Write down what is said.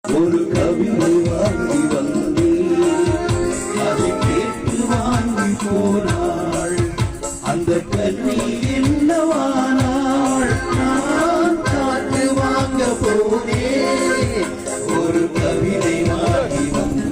ஒரு கவிதை வாங்கி வந்து அதை கேட்டு வாங்கி போனாள். அந்த கண்ணி என்னவானாள்? நான் காற்று வாங்க போனேன். ஒரு கவிதை வாங்கி வந்து